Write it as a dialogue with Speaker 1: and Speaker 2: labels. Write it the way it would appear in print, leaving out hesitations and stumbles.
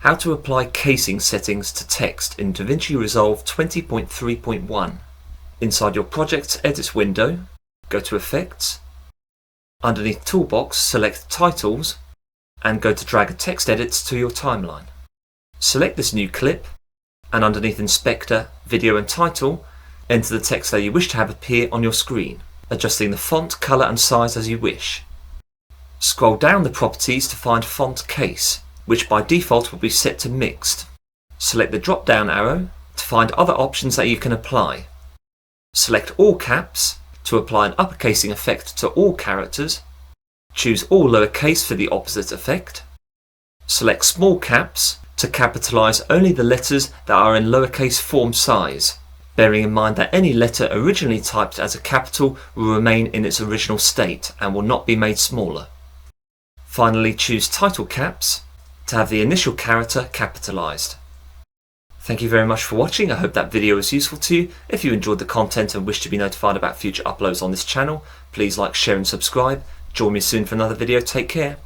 Speaker 1: How to apply casing settings to text in DaVinci Resolve 20.3.1. Inside your Projects Edit window, go to Effects. Underneath Toolbox, select Titles and go to Drag a Text Edits to your timeline. Select this new clip and underneath Inspector, Video and Title, enter the text that you wish to have appear on your screen, adjusting the font, colour and size as you wish. Scroll down the properties to find Font Case, which by default will be set to Mixed. Select the drop-down arrow to find other options that you can apply. Select All Caps to apply an uppercasing effect to all characters. Choose All Lowercase for the opposite effect. Select Small Caps to capitalise only the letters that are in lowercase font size, bearing in mind that any letter originally typed as a capital will remain in its original state and will not be made smaller. Finally, choose Title Caps to have the initial character capitalised. Thank you very much for watching. I hope that video was useful to you. If you enjoyed the content and wish to be notified about future uploads on this channel, please like, share and subscribe. Join me soon for another video. Take care.